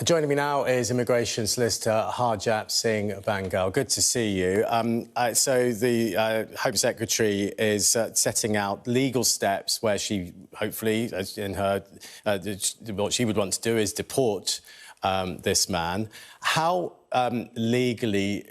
Joining me now is immigration solicitor Harjap Singh Bangal. Good to see you. So the Home Secretary is setting out legal steps where she, hopefully, in her, what she would want to do is deport this man. How legally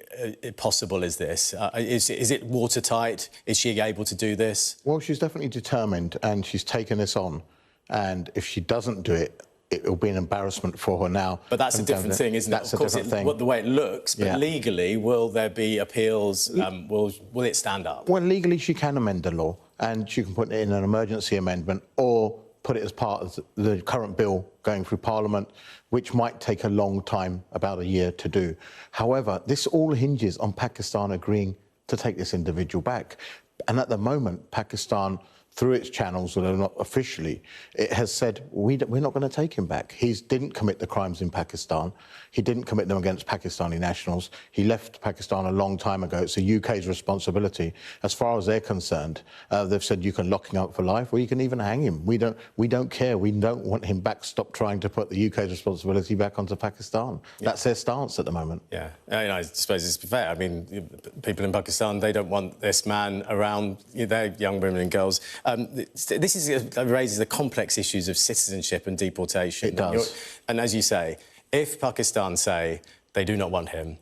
possible is this? Is it watertight? Is she able to do this? Well, she's definitely determined, and she's taken this on. And if she doesn't do it, it will be an embarrassment for her now. But that's a different thing, isn't it? That's a different thing. The way it looks, but legally, will there be appeals? Will it stand up? Well, legally, she can amend the law, and she can put it in an emergency amendment or put it as part of the current bill going through Parliament, which might take a long time, about a year, to do. However, this all hinges on Pakistan agreeing to take this individual back. And at the moment, Pakistan, through its channels, although not officially, it has said, we're not going to take him back. He didn't commit the crimes in Pakistan. He didn't commit them against Pakistani nationals. He left Pakistan a long time ago. It's the UK's responsibility. As far as they're concerned, they've said you can lock him up for life or you can even hang him. We don't care. We don't want him back. Stop trying to put the UK's responsibility back onto Pakistan. Yeah. That's their stance at the moment. Yeah, I suppose it's fair. I mean, people in Pakistan, they don't want this man around their young women and girls. This raises the complex issues of citizenship and deportation. It does. And as you say, if Pakistan say they do not want him,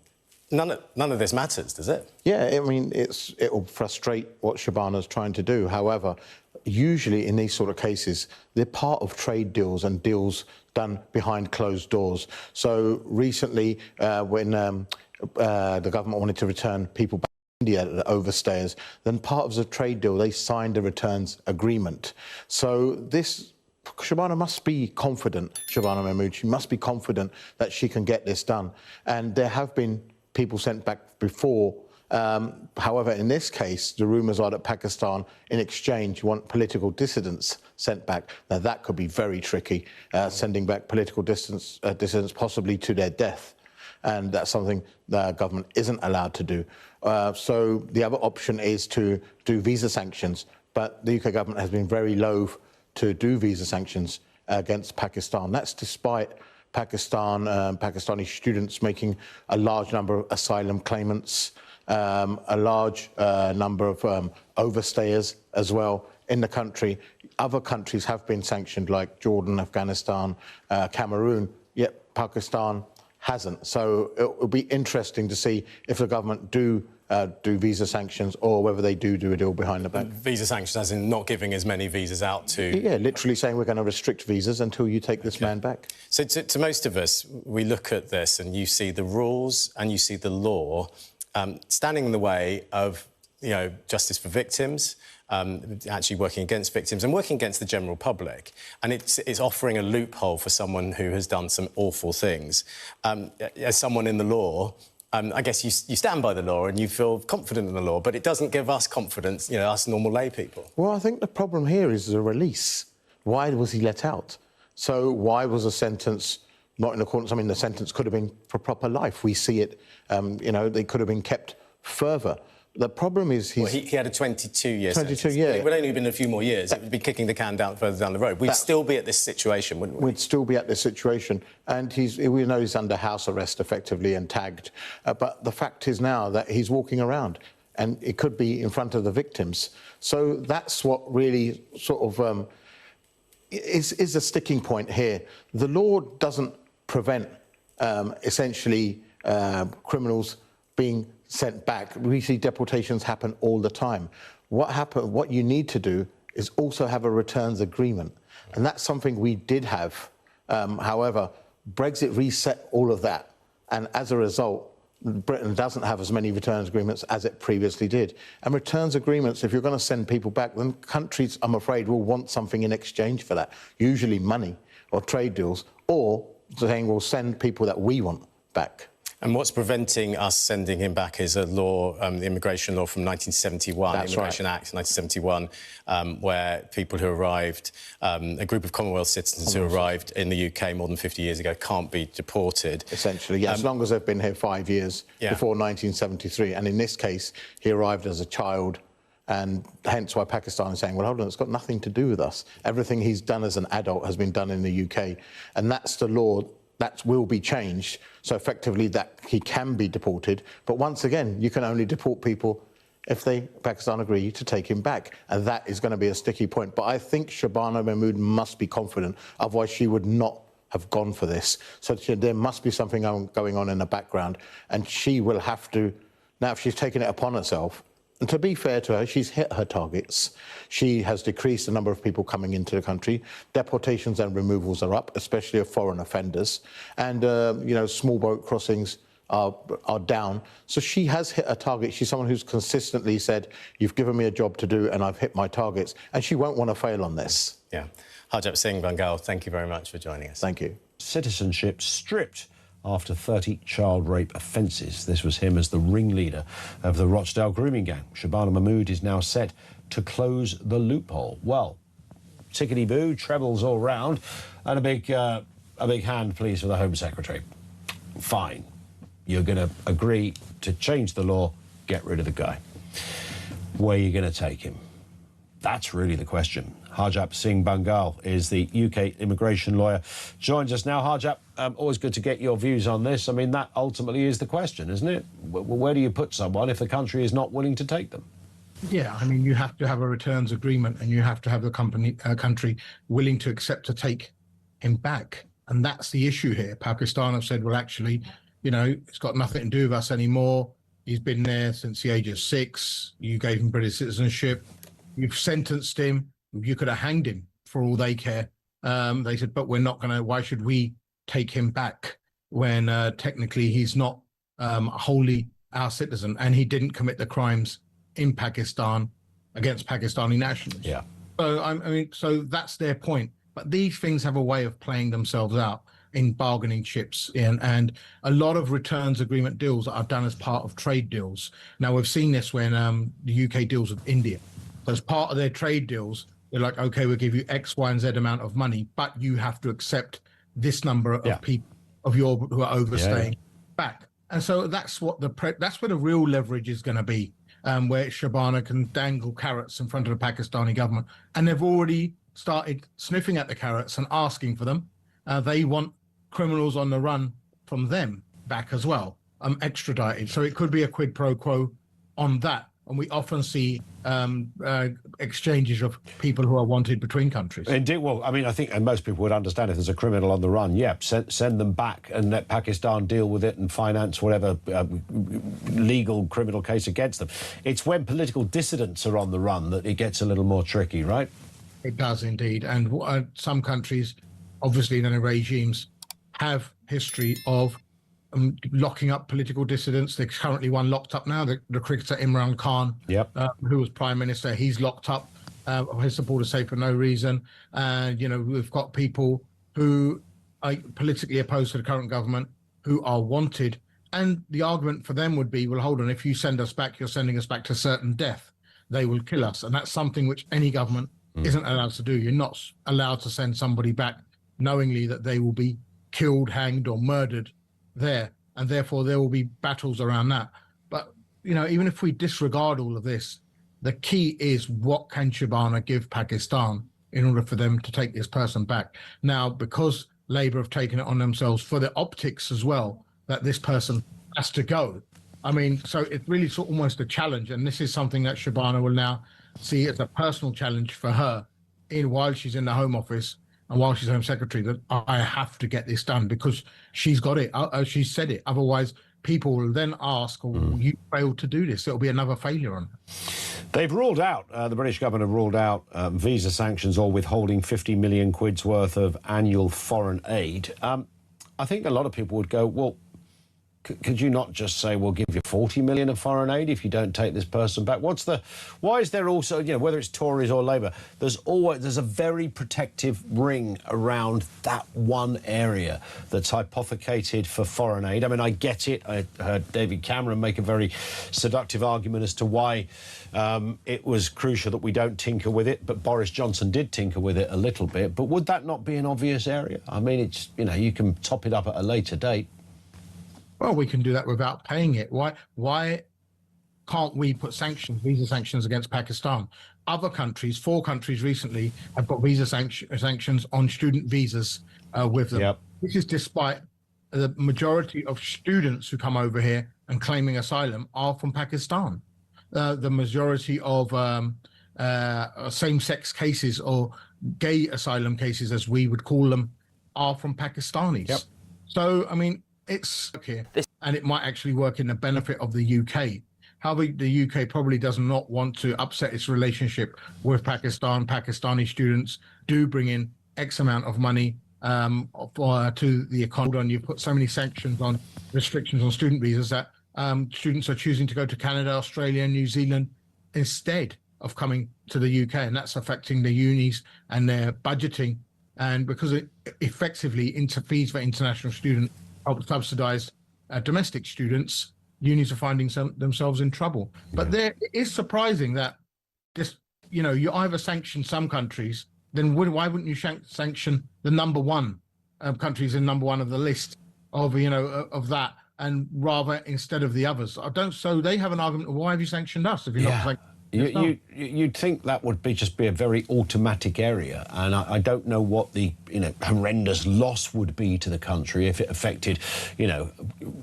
none of this matters, does it? Yeah, I mean, it will frustrate what Shabana's trying to do. However, usually in these sort of cases, they're part of trade deals and deals done behind closed doors. So recently, when the government wanted to return people back to India, the overstayers, then part of the trade deal, they signed a returns agreement. So this, Shabana must be confident, Shabana Mahmood, she must be confident that she can get this done. And there have been people sent back before. However, in this case, the rumours are that Pakistan, in exchange, want political dissidents sent back. Now, that could be very tricky, sending back political dissidents possibly to their death. And that's something the government isn't allowed to do. So the other option is to do visa sanctions, but the UK government has been very loath to do visa sanctions against Pakistan. That's despite Pakistani students making a large number of asylum claimants, a large number of overstayers as well in the country. Other countries have been sanctioned, like Jordan, Afghanistan, Cameroon, yet Pakistan hasn't. So it will be interesting to see if the government do visa sanctions or whether they do a deal behind the back. Visa sanctions as in not giving as many visas out to... Yeah, literally saying we're going to restrict visas until you take this man back. So to most of us, we look at this and you see the rules and you see the law standing in the way of, justice for victims, actually working against victims and working against the general public. And it's offering a loophole for someone who has done some awful things. As someone in the law, I guess you stand by the law and you feel confident in the law, but it doesn't give us confidence, us normal lay people. Well, I think the problem here is the release. Why was he let out? So why was a sentence not in accordance? I mean, the sentence could have been for proper life. We see it, they could have been kept further. The problem is he had a 22-year sentence. 22 years. It would only have been a few more years. It would be kicking the can further down the road. We'd still be at this situation, wouldn't we? We'd still be at this situation. And we know he's under house arrest, effectively, and tagged. But the fact is now that he's walking around, and it could be in front of the victims. So that's what really sort of is a sticking point here. The law doesn't prevent, essentially, criminals being sent back. We see deportations happen all the time. What you need to do is also have a returns agreement. And that's something we did have. However, Brexit reset all of that. And as a result, Britain doesn't have as many returns agreements as it previously did. And returns agreements, if you're going to send people back, then countries, I'm afraid, will want something in exchange for that, usually money or trade deals, or saying we'll send people that we want back. And what's preventing us sending him back is a law, the immigration law from 1971, That's the Immigration Act 1971, where people who arrived, a group of Commonwealth citizens who arrived in the UK more than 50 years ago can't be deported. Essentially, yeah, as long as they've been here 5 years before 1973. And in this case, he arrived as a child, and hence why Pakistan is saying, well, hold on, it's got nothing to do with us. Everything he's done as an adult has been done in the UK. And that's the law that will be changed, so effectively that he can be deported. But once again, you can only deport people if Pakistan agree to take him back, and that is going to be a sticky point. But I think Shabana Mahmood must be confident, otherwise she would not have gone for this. So there must be something going on in the background, and she will have to, now if she's taken it upon herself, and to be fair to her, she's hit her targets. She has decreased the number of people coming into the country. Deportations and removals are up, especially of foreign offenders. And, you know, small boat crossings are down. So she has hit a target. She's someone who's consistently said, you've given me a job to do and I've hit my targets. And she won't want to fail on this. Yeah. Harjap Singh Bangal, thank you very much for joining us. Thank you. Citizenship stripped after 30 child rape offences. This was him as the ringleader of the Rochdale Grooming Gang. Shabana Mahmood is now set to close the loophole. Well, tickety-boo, trebles all round, and a big hand, please, for the Home Secretary. Fine. You're going to agree to change the law, get rid of the guy. Where are you going to take him? That's really the question. Harjap Singh Bangal is the UK immigration lawyer. Joins us now. Harjap, always good to get your views on this. I mean, that ultimately is the question, isn't it? Where do you put someone if the country is not willing to take them? Yeah, I mean, you have to have a returns agreement and you have to have the country willing to accept to take him back. And that's the issue here. Pakistan have said, well, actually, you know, it's got nothing to do with us anymore. He's been there since the age of 6. You gave him British citizenship. You've sentenced him. You could have hanged him for all they care. They said, but we're not going to, why should we take him back when technically he's not wholly our citizen and he didn't commit the crimes in Pakistan against Pakistani nationals. Yeah. So, I mean, so that's their point. But these things have a way of playing themselves out in bargaining chips and a lot of returns agreement deals are done as part of trade deals. Now, we've seen this when the UK deals with India. So as part of their trade deals, they're like, OK, we'll give you X, Y, and Z amount of money, but you have to accept this number of people of your who are overstaying back. And so that's what that's where the real leverage is going to be, where Shabana can dangle carrots in front of the Pakistani government. And they've already started sniffing at the carrots and asking for them. They want criminals on the run from them back as well, extradited. So it could be a quid pro quo on that. And we often see exchanges of people who are wanted between countries. Indeed. Well, I mean, I think, and most people would understand if there's a criminal on the run, send them back and let Pakistan deal with it and finance whatever legal criminal case against them. It's when political dissidents are on the run that it gets a little more tricky, right? It does indeed. And some countries, obviously, in their regimes, have history of locking up political dissidents. There's currently one locked up now, the cricketer Imran Khan, who was prime minister. He's locked up. His supporters say for no reason. And, you know, we've got people who are politically opposed to the current government who are wanted. And the argument for them would be, well, hold on, if you send us back, you're sending us back to certain death. They will kill us. And that's something which any government isn't allowed to do. You're not allowed to send somebody back knowingly that they will be killed, hanged, or murdered there, and therefore there will be battles around that. But, you know, even if we disregard all of this, the key is what can Shabana give Pakistan in order for them to take this person back. Now, because Labour have taken it on themselves for the optics as well, that this person has to go. I mean, so it's really sort of almost a challenge, and this is something that Shabana will now see as a personal challenge for her while she's in the Home Office and while she's Home Secretary, that I have to get this done because she's got it. She said it. Otherwise, people will then ask, oh, you failed to do this. It'll be another failure on her. They've ruled out, the British government have ruled out visa sanctions or withholding 50 million quid's worth of annual foreign aid. I think a lot of people would go, well, could you not just say, we'll give you 40 million of foreign aid if you don't take this person back? Why is there also, you know, whether it's Tories or Labour, there's a very protective ring around that one area that's hypothecated for foreign aid. I mean, I get it. I heard David Cameron make a very seductive argument as to why it was crucial that we don't tinker with it, but Boris Johnson did tinker with it a little bit. But would that not be an obvious area? I mean, it's, you know, you can top it up at a later date. Well, we can do that without paying it. Why can't we put sanctions, visa sanctions against Pakistan? Other countries, 4 countries recently, have got visa sanctions on student visas with them. this is despite the majority of students who come over here and claiming asylum are from Pakistan. The majority of same-sex cases or gay asylum cases, as we would call them, are from Pakistanis. Yep. So, I mean, it's here, and it might actually work in the benefit of the UK. However, the UK probably does not want to upset its relationship with Pakistan. Pakistani students do bring in X amount of money to the economy. And you put so many sanctions on restrictions on student visas that students are choosing to go to Canada, Australia, New Zealand instead of coming to the UK, and that's affecting the unis and their budgeting. And because it effectively fees for international students help subsidise domestic students, unis are finding themselves in trouble. But it is surprising that this, you either sanction some countries, then why wouldn't you sanction the number one countries in number one of the list of of that, and rather instead of the others? So they have an argument. Why have you sanctioned us if you're not sanctioned? You'd think that would just be a very automatic area, and I don't know what the horrendous loss would be to the country if it affected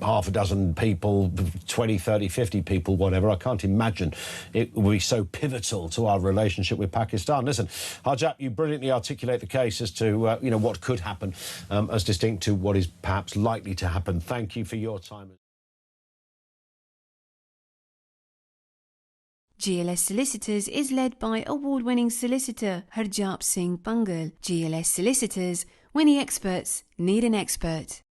half a dozen people, 20, 30, 50 people, whatever. I can't imagine it would be so pivotal to our relationship with Pakistan. Listen, Harjap, you brilliantly articulate the case as to what could happen as distinct to what is perhaps likely to happen. Thank you for your time. GLS Solicitors is led by award-winning solicitor Harjap Singh Pangal. GLS Solicitors, when the experts need an expert.